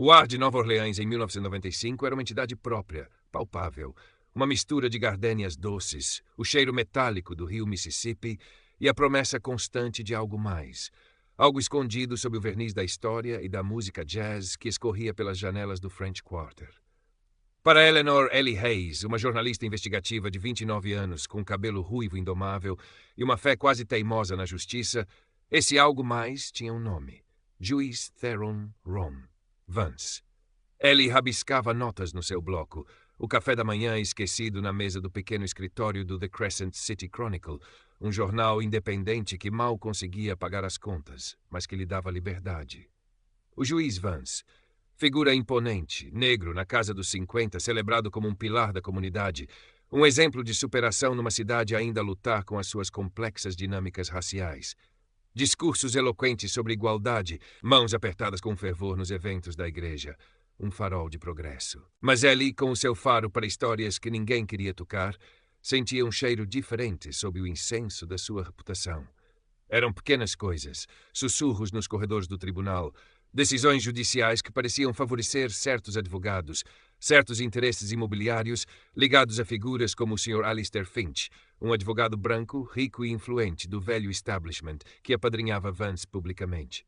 O ar de Nova Orleans em 1995 era uma entidade própria, palpável, uma mistura de gardênias doces, o cheiro metálico do rio Mississippi e a promessa constante de algo mais. Algo escondido sob o verniz da história e da música jazz que escorria pelas janelas do French Quarter. Para Eleanor Ellie Hayes, uma jornalista investigativa de 29 anos, com cabelo ruivo indomável e uma fé quase teimosa na justiça, esse algo mais tinha um nome: Juice Theron Rom Vance. Ellie rabiscava notas no seu bloco, o café da manhã esquecido na mesa do pequeno escritório do The Crescent City Chronicle, um jornal independente que mal conseguia pagar as contas, mas que lhe dava liberdade. O juiz Vance, figura imponente, negro na casa dos 50, celebrado como um pilar da comunidade, um exemplo de superação numa cidade ainda a lutar com as suas complexas dinâmicas raciais. Discursos eloquentes sobre igualdade, mãos apertadas com fervor nos eventos da igreja. Um farol de progresso. Mas Ellie, com o seu faro para histórias que ninguém queria tocar, sentia um cheiro diferente sob o incenso da sua reputação. Eram pequenas coisas, sussurros nos corredores do tribunal, decisões judiciais que pareciam favorecer certos advogados, certos interesses imobiliários ligados a figuras como o Sr. Alistair Finch, um advogado branco, rico e influente do velho establishment que apadrinhava Vance publicamente.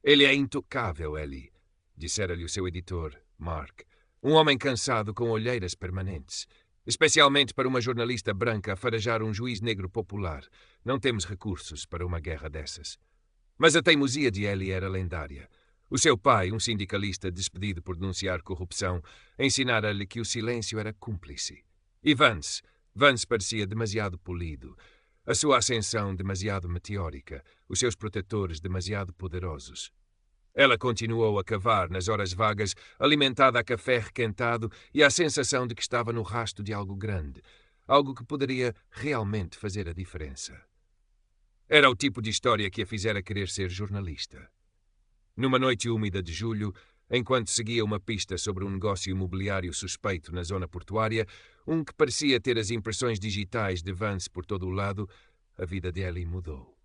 Ele é intocável, Ellie, dissera-lhe o seu editor, Mark. Um homem cansado com olheiras permanentes. Especialmente para uma jornalista branca a farejar um juiz negro popular. Não temos recursos para uma guerra dessas. Mas a teimosia de Ellie era lendária. O seu pai, um sindicalista despedido por denunciar corrupção, ensinara-lhe que o silêncio era cúmplice. E Vance parecia demasiado polido. A sua ascensão demasiado meteórica. Os seus protetores demasiado poderosos. Ela continuou a cavar nas horas vagas, alimentada a café requentado e a sensação de que estava no rasto de algo grande, algo que poderia realmente fazer a diferença. Era o tipo de história que a fizera querer ser jornalista. Numa noite úmida de julho, enquanto seguia uma pista sobre um negócio imobiliário suspeito na zona portuária, um que parecia ter as impressões digitais de Vance por todo o lado, a vida de Ellie mudou.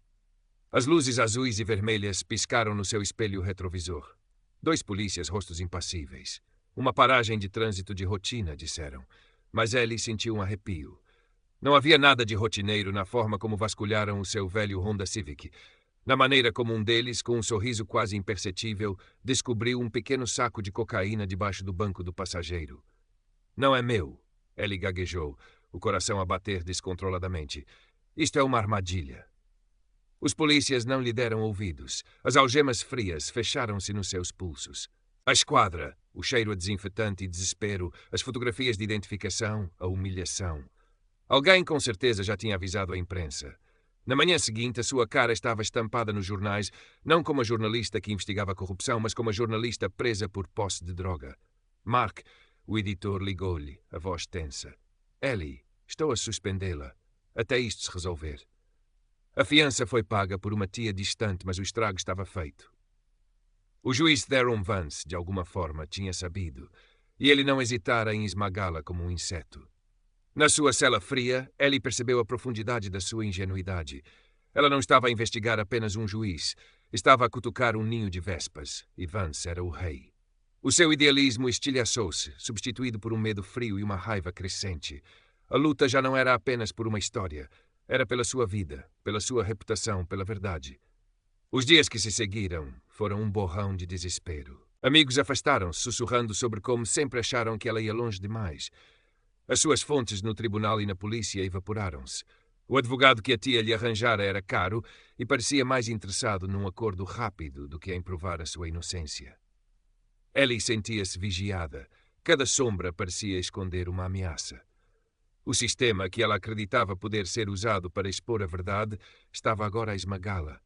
As luzes azuis e vermelhas piscaram no seu espelho retrovisor. 2 polícias, rostos impassíveis. Uma paragem de trânsito de rotina, disseram. Mas Ellie sentiu um arrepio. Não havia nada de rotineiro na forma como vasculharam o seu velho Honda Civic, na maneira como um deles, com um sorriso quase imperceptível, descobriu um pequeno saco de cocaína debaixo do banco do passageiro. Não é meu, Ellie gaguejou, o coração a bater descontroladamente. Isto é uma armadilha. Os polícias não lhe deram ouvidos. As algemas frias fecharam-se nos seus pulsos. A esquadra, o cheiro a desinfetante e desespero, as fotografias de identificação, a humilhação. Alguém com certeza já tinha avisado a imprensa. Na manhã seguinte, a sua cara estava estampada nos jornais, não como a jornalista que investigava a corrupção, mas como a jornalista presa por posse de droga. Mark, o editor, ligou-lhe, a voz tensa. Ellie, estou a suspendê-la, até isto se resolver. A fiança foi paga por uma tia distante, mas o estrago estava feito. O juiz Theron Vance, de alguma forma, tinha sabido, e ele não hesitara em esmagá-la como um inseto. Na sua cela fria, Ellie percebeu a profundidade da sua ingenuidade. Ela não estava a investigar apenas um juiz, estava a cutucar um ninho de vespas, e Vance era o rei. O seu idealismo estilhaçou-se, substituído por um medo frio e uma raiva crescente. A luta já não era apenas por uma história. Era pela sua vida, pela sua reputação, pela verdade. Os dias que se seguiram foram um borrão de desespero. Amigos afastaram-se, sussurrando sobre como sempre acharam que ela ia longe demais. As suas fontes no tribunal e na polícia evaporaram-se. O advogado que a tia lhe arranjara era caro e parecia mais interessado num acordo rápido do que em provar a sua inocência. Ellie sentia-se vigiada. Cada sombra parecia esconder uma ameaça. O sistema que ela acreditava poder ser usado para expor a verdade estava agora a esmagá-la.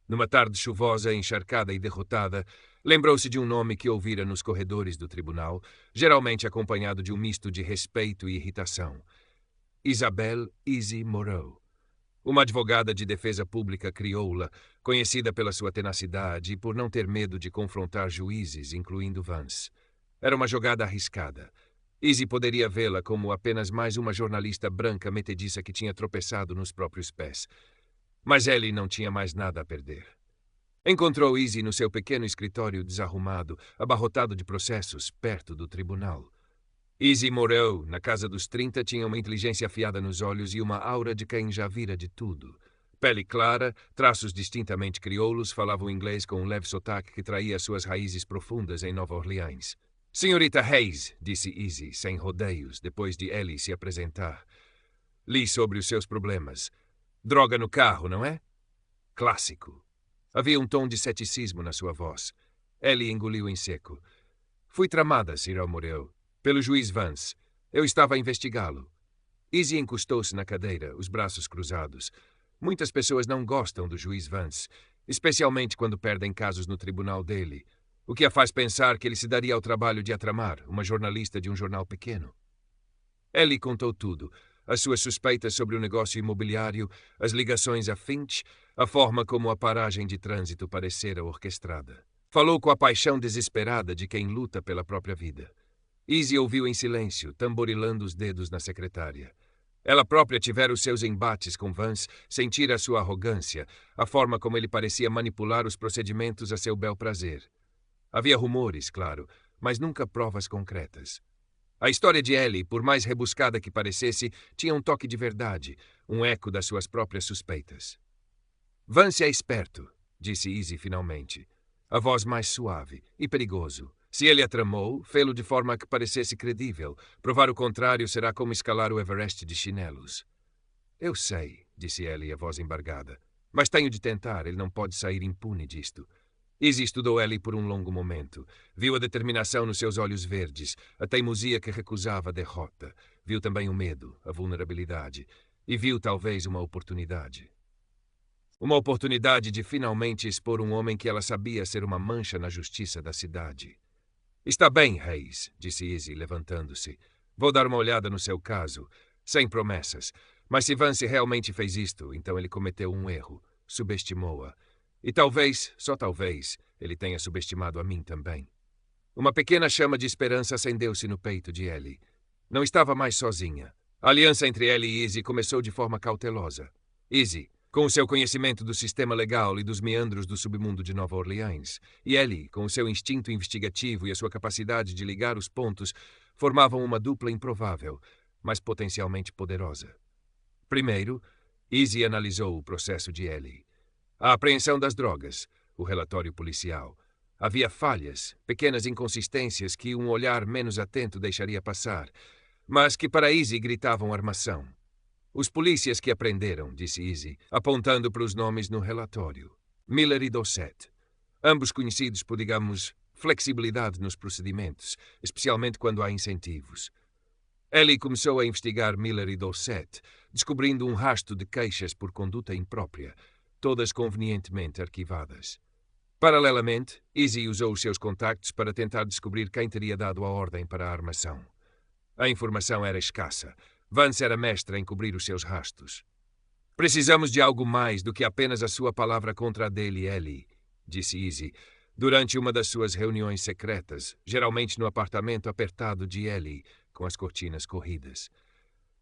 Numa tarde chuvosa, encharcada e derrotada, lembrou-se de um nome que ouvira nos corredores do tribunal, geralmente acompanhado de um misto de respeito e irritação. Isabelle Easy Moreau. Uma advogada de defesa pública crioula, conhecida pela sua tenacidade e por não ter medo de confrontar juízes, incluindo Vance. Era uma jogada arriscada. Easy poderia vê-la como apenas mais uma jornalista branca metediça que tinha tropeçado nos próprios pés. Mas Ellie não tinha mais nada a perder. Encontrou Izzy no seu pequeno escritório desarrumado, abarrotado de processos, perto do tribunal. Izzy Morel, na casa dos 30, tinha uma inteligência afiada nos olhos e uma aura de quem já vira de tudo. Pele clara, traços distintamente crioulos, falava o inglês com um leve sotaque que traía suas raízes profundas em Nova Orleans. Senhorita Hayes, disse Izzy, sem rodeios, depois de Ellie se apresentar. Li sobre os seus problemas. Droga no carro, não é? Clássico. Havia um tom de ceticismo na sua voz. Ellie engoliu em seco. Fui tramada, Sr. Morel, pelo juiz Vance. Eu estava a investigá-lo. Izzy encostou-se na cadeira, os braços cruzados. Muitas pessoas não gostam do juiz Vance, especialmente quando perdem casos no tribunal dele, o que a faz pensar que ele se daria ao trabalho de a tramar, uma jornalista de um jornal pequeno. Ellie contou tudo. As suas suspeitas sobre o negócio imobiliário, as ligações a Finch, a forma como a paragem de trânsito parecera orquestrada. Falou com a paixão desesperada de quem luta pela própria vida. Izzy ouviu em silêncio, tamborilando os dedos na secretária. Ela própria tivera os seus embates com Vance, sentira a sua arrogância, a forma como ele parecia manipular os procedimentos a seu bel prazer. Havia rumores, claro, mas nunca provas concretas. A história de Ellie, por mais rebuscada que parecesse, tinha um toque de verdade, um eco das suas próprias suspeitas. Vance é esperto, disse Izzy finalmente, a voz mais suave, e perigoso. Se ele a tramou, fê-lo de forma que parecesse credível. Provar o contrário será como escalar o Everest de chinelos. Eu sei, disse Ellie, a voz embargada. Mas tenho de tentar, ele não pode sair impune disto. Izzy estudou Ellie por um longo momento. Viu a determinação nos seus olhos verdes, a teimosia que recusava a derrota. Viu também o medo, a vulnerabilidade. E viu, talvez, uma oportunidade. Uma oportunidade de finalmente expor um homem que ela sabia ser uma mancha na justiça da cidade. Está bem, Hayes, disse Izzy, levantando-se. Vou dar uma olhada no seu caso, sem promessas. Mas se Vance realmente fez isto, então ele cometeu um erro. Subestimou-a. E talvez, só talvez, ele tenha subestimado a mim também. Uma pequena chama de esperança acendeu-se no peito de Ellie. Não estava mais sozinha. A aliança entre Ellie e Izzy começou de forma cautelosa. Izzy, com o seu conhecimento do sistema legal e dos meandros do submundo de Nova Orleans, e Ellie, com o seu instinto investigativo e a sua capacidade de ligar os pontos, formavam uma dupla improvável, mas potencialmente poderosa. Primeiro, Izzy analisou o processo de Ellie. A apreensão das drogas, o relatório policial. Havia falhas, pequenas inconsistências que um olhar menos atento deixaria passar, mas que para Izzy gritavam armação. Os polícias que aprenderam, disse Izzy, apontando para os nomes no relatório. Miller e Dossett. Ambos conhecidos por, digamos, flexibilidade nos procedimentos, especialmente quando há incentivos. Ellie começou a investigar Miller e Dossett, descobrindo um rasto de queixas por conduta imprópria, todas convenientemente arquivadas. Paralelamente, Izzy usou os seus contactos para tentar descobrir quem teria dado a ordem para a armação. A informação era escassa. Vance era mestra em cobrir os seus rastos. Precisamos de algo mais do que apenas a sua palavra contra a dele, Ellie, disse Izzy, durante uma das suas reuniões secretas, geralmente no apartamento apertado de Ellie, com as cortinas corridas.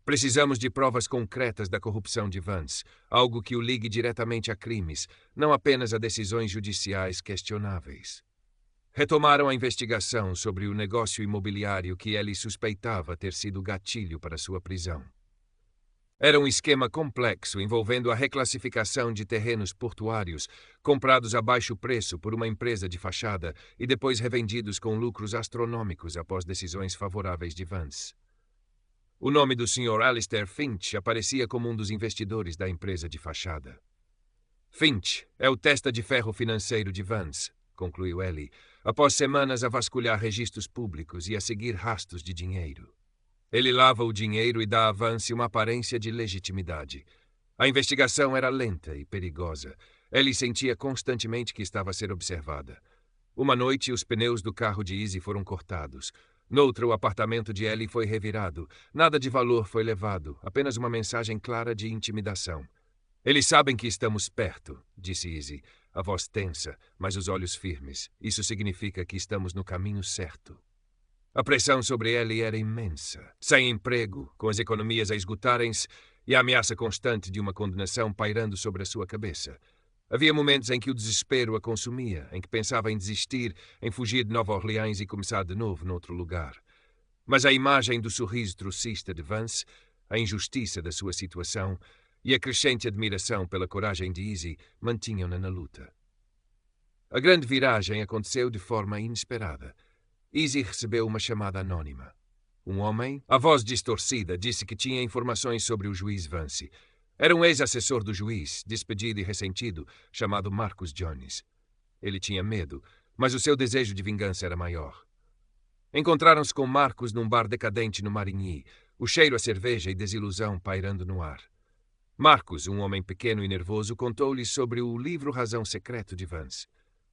Precisamos de provas concretas da corrupção de Vance, algo que o ligue diretamente a crimes, não apenas a decisões judiciais questionáveis. Retomaram a investigação sobre o negócio imobiliário que Ellie suspeitava ter sido gatilho para sua prisão. Era um esquema complexo envolvendo a reclassificação de terrenos portuários comprados a baixo preço por uma empresa de fachada e depois revendidos com lucros astronômicos após decisões favoráveis de Vance. O nome do Sr. Alistair Finch aparecia como um dos investidores da empresa de fachada. Finch é o testa de ferro financeiro de Vance, concluiu Ellie, após semanas a vasculhar registros públicos e a seguir rastros de dinheiro. Ele lava o dinheiro e dá a Vance uma aparência de legitimidade. A investigação era lenta e perigosa. Ellie sentia constantemente que estava a ser observada. Uma noite, os pneus do carro de Izzy foram cortados. Noutra, o apartamento de Ellie foi revirado. Nada de valor foi levado, apenas uma mensagem clara de intimidação. Eles sabem que estamos perto, disse Izzy, a voz tensa, mas os olhos firmes. Isso significa que estamos no caminho certo. A pressão sobre Ellie era imensa. Sem emprego, com as economias a esgotarem-se e a ameaça constante de uma condenação pairando sobre a sua cabeça. Havia momentos em que o desespero a consumia, em que pensava em desistir, em fugir de Nova Orleans e começar de novo noutro lugar. Mas a imagem do sorriso trocista de Vance, a injustiça da sua situação e a crescente admiração pela coragem de Easy mantinham-na na luta. A grande viragem aconteceu de forma inesperada. Easy recebeu uma chamada anônima. Um homem, a voz distorcida, disse que tinha informações sobre o juiz Vance. Era um ex-assessor do juiz, despedido e ressentido, chamado Marcus Jones. Ele tinha medo, mas o seu desejo de vingança era maior. Encontraram-se com Marcus num bar decadente no Marigny, o cheiro a cerveja e desilusão pairando no ar. Marcus, um homem pequeno e nervoso, contou-lhe sobre o livro Razão Secreto de Vance.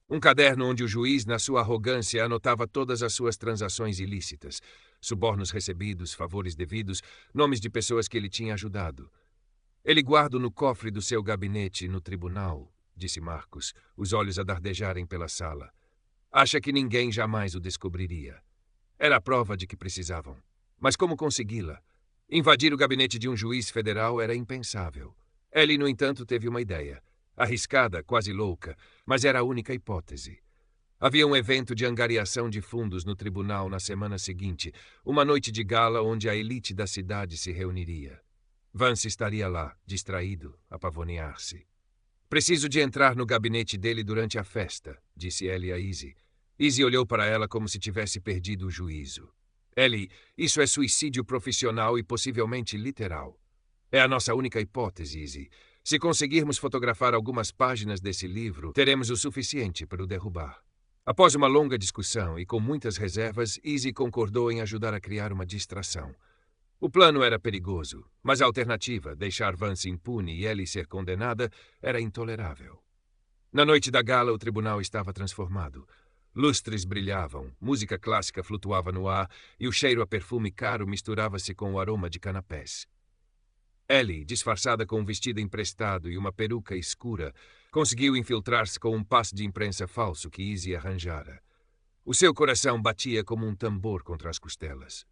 Um caderno onde o juiz, na sua arrogância, anotava todas as suas transações ilícitas, subornos recebidos, favores devidos, nomes de pessoas que ele tinha ajudado. Ele guarda no cofre do seu gabinete no tribunal, disse Marcus, os olhos a dardejarem pela sala. Acha que ninguém jamais o descobriria. Era a prova de que precisavam. Mas como consegui-la? Invadir o gabinete de um juiz federal era impensável. Ellie, no entanto, teve uma ideia. Arriscada, quase louca, mas era a única hipótese. Havia um evento de angariação de fundos no tribunal na semana seguinte, uma noite de gala onde a elite da cidade se reuniria. Vance estaria lá, distraído, a pavonear-se. Preciso de entrar no gabinete dele durante a festa, disse Ellie a Easy. Easy olhou para ela como se tivesse perdido o juízo. Ellie, isso é suicídio profissional e possivelmente literal. É a nossa única hipótese, Easy. Se conseguirmos fotografar algumas páginas desse livro, teremos o suficiente para o derrubar. Após uma longa discussão e com muitas reservas, Easy concordou em ajudar a criar uma distração. O plano era perigoso, mas a alternativa, deixar Vance impune e Ellie ser condenada, era intolerável. Na noite da gala, o tribunal estava transformado. Lustres brilhavam, música clássica flutuava no ar e o cheiro a perfume caro misturava-se com o aroma de canapés. Ellie, disfarçada com um vestido emprestado e uma peruca escura, conseguiu infiltrar-se com um passe de imprensa falso que Easy arranjara. O seu coração batia como um tambor contra as costelas.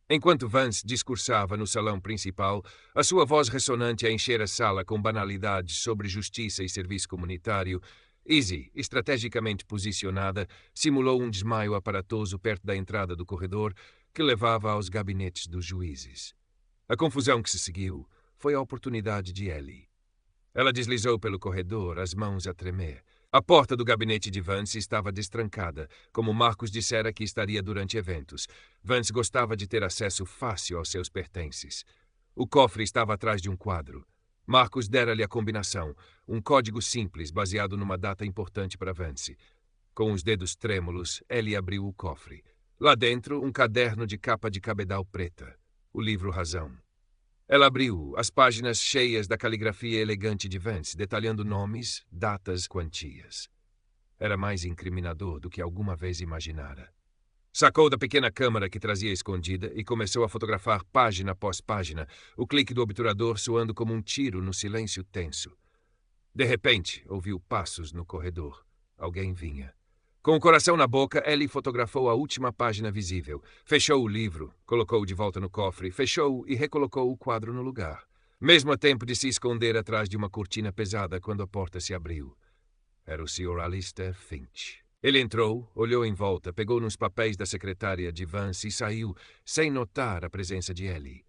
Enquanto Vance discursava no salão principal, a sua voz ressonante a encher a sala com banalidades sobre justiça e serviço comunitário, Easy, estrategicamente posicionada, simulou um desmaio aparatoso perto da entrada do corredor que levava aos gabinetes dos juízes. A confusão que se seguiu foi a oportunidade de Ellie. Ela deslizou pelo corredor, as mãos a tremer. A porta do gabinete de Vance estava destrancada, como Marcus dissera que estaria durante eventos. Vance gostava de ter acesso fácil aos seus pertences. O cofre estava atrás de um quadro. Marcus dera-lhe a combinação, um código simples baseado numa data importante para Vance. Com os dedos trêmulos, Ellie abriu o cofre. Lá dentro, um caderno de capa de cabedal preta. O livro Razão. Ela abriu as páginas cheias da caligrafia elegante de Vance, detalhando nomes, datas, quantias. Era mais incriminador do que alguma vez imaginara. Sacou da pequena câmara que trazia escondida e começou a fotografar página após página, o clique do obturador soando como um tiro no silêncio tenso. De repente, ouviu passos no corredor. Alguém vinha. Com o coração na boca, Ellie fotografou a última página visível. Fechou o livro, colocou-o de volta no cofre, fechou-o e recolocou o quadro no lugar. Mesmo a tempo de se esconder atrás de uma cortina pesada quando a porta se abriu. Era o Sr. Alistair Finch. Ele entrou, olhou em volta, pegou nos papéis da secretária de Vance e saiu, sem notar a presença de Ellie.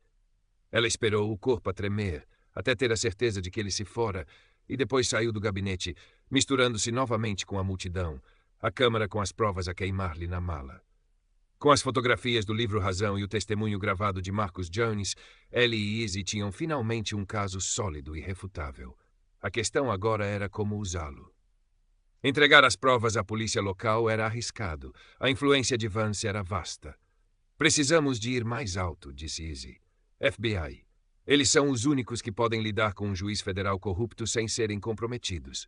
Ela esperou o corpo a tremer, até ter a certeza de que ele se fora, e depois saiu do gabinete, misturando-se novamente com a multidão, a câmara com as provas a queimar-lhe na mala. Com as fotografias do livro Razão e o testemunho gravado de Marcus Jones, Ellie e Easy tinham finalmente um caso sólido e irrefutável. A questão agora era como usá-lo. Entregar as provas à polícia local era arriscado. A influência de Vance era vasta. Precisamos de ir mais alto, disse Easy. FBI. Eles são os únicos que podem lidar com um juiz federal corrupto sem serem comprometidos.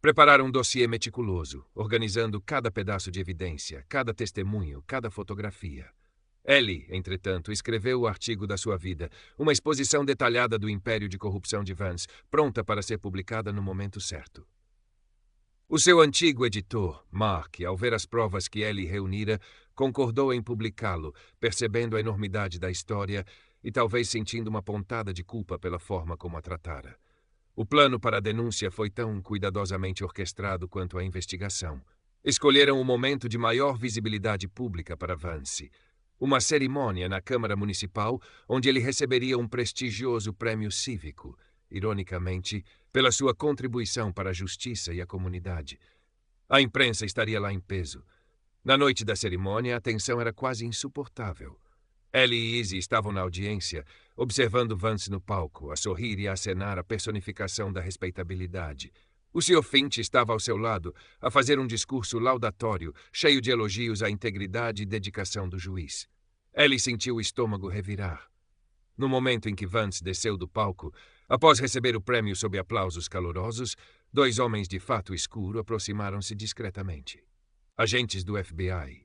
Prepararam um dossiê meticuloso, organizando cada pedaço de evidência, cada testemunho, cada fotografia. Ellie, entretanto, escreveu o artigo da sua vida, uma exposição detalhada do império de corrupção de Vance, pronta para ser publicada no momento certo. O seu antigo editor, Mark, ao ver as provas que Ellie reunira, concordou em publicá-lo, percebendo a enormidade da história e talvez sentindo uma pontada de culpa pela forma como a tratara. O plano para a denúncia foi tão cuidadosamente orquestrado quanto a investigação. Escolheram o momento de maior visibilidade pública para Vance. Uma cerimônia na Câmara Municipal, onde ele receberia um prestigioso prêmio cívico, ironicamente, pela sua contribuição para a justiça e a comunidade. A imprensa estaria lá em peso. Na noite da cerimônia, a tensão era quase insuportável. Ellie e Izzy estavam na audiência, observando Vance no palco, a sorrir e a acenar a personificação da respeitabilidade. O Sr. Finch estava ao seu lado, a fazer um discurso laudatório, cheio de elogios à integridade e dedicação do juiz. Ellie sentiu o estômago revirar. No momento em que Vance desceu do palco, após receber o prêmio sob aplausos calorosos, 2 homens de fato escuro aproximaram-se discretamente. Agentes do FBI.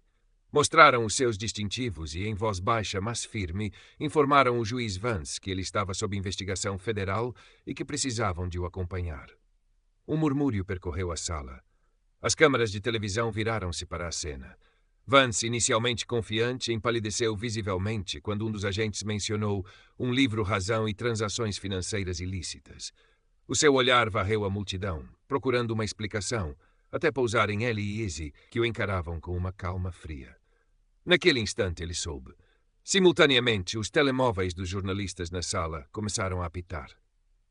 Mostraram os seus distintivos e, em voz baixa, mas firme, informaram o juiz Vance que ele estava sob investigação federal e que precisavam de o acompanhar. Um murmúrio percorreu a sala. As câmaras de televisão viraram-se para a cena. Vance, inicialmente confiante, empalideceu visivelmente quando um dos agentes mencionou um livro-razão e transações financeiras ilícitas. O seu olhar varreu a multidão, procurando uma explicação, até pousar em Ellie e Izzy, que o encaravam com uma calma fria. Naquele instante ele soube. Simultaneamente, os telemóveis dos jornalistas na sala começaram a apitar.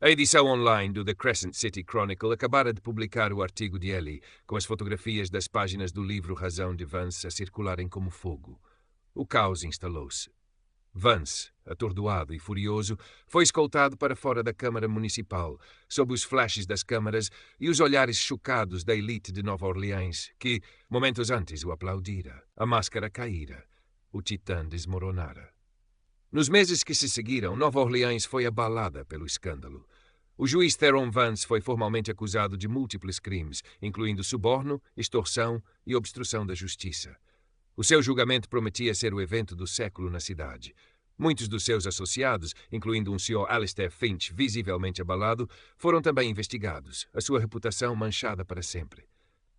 A edição online do The Crescent City Chronicle acabara de publicar o artigo de Ellie, com as fotografias das páginas do livro Razão de Vance a circularem como fogo. O caos instalou-se. Vance, atordoado e furioso, foi escoltado para fora da Câmara Municipal, sob os flashes das câmaras e os olhares chocados da elite de Nova Orleans, que, momentos antes, o aplaudira. A máscara caíra. O titã desmoronara. Nos meses que se seguiram, Nova Orleans foi abalada pelo escândalo. O juiz Theron Vance foi formalmente acusado de múltiplos crimes, incluindo suborno, extorsão e obstrução da justiça. O seu julgamento prometia ser o evento do século na cidade. Muitos dos seus associados, incluindo um Sr. Alistair Finch visivelmente abalado, foram também investigados, a sua reputação manchada para sempre.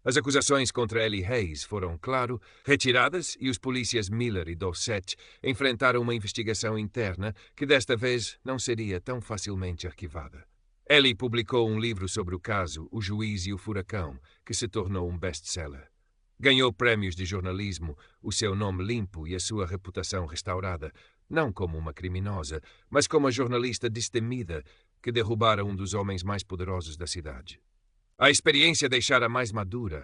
As acusações contra Ellie Hayes foram, claro, retiradas e os polícias Miller e Dorset enfrentaram uma investigação interna que desta vez não seria tão facilmente arquivada. Ellie publicou um livro sobre o caso O Juiz e o Furacão, que se tornou um best-seller. Ganhou prêmios de jornalismo, o seu nome limpo e a sua reputação restaurada, não como uma criminosa, mas como a jornalista destemida que derrubara um dos homens mais poderosos da cidade. A experiência deixara mais madura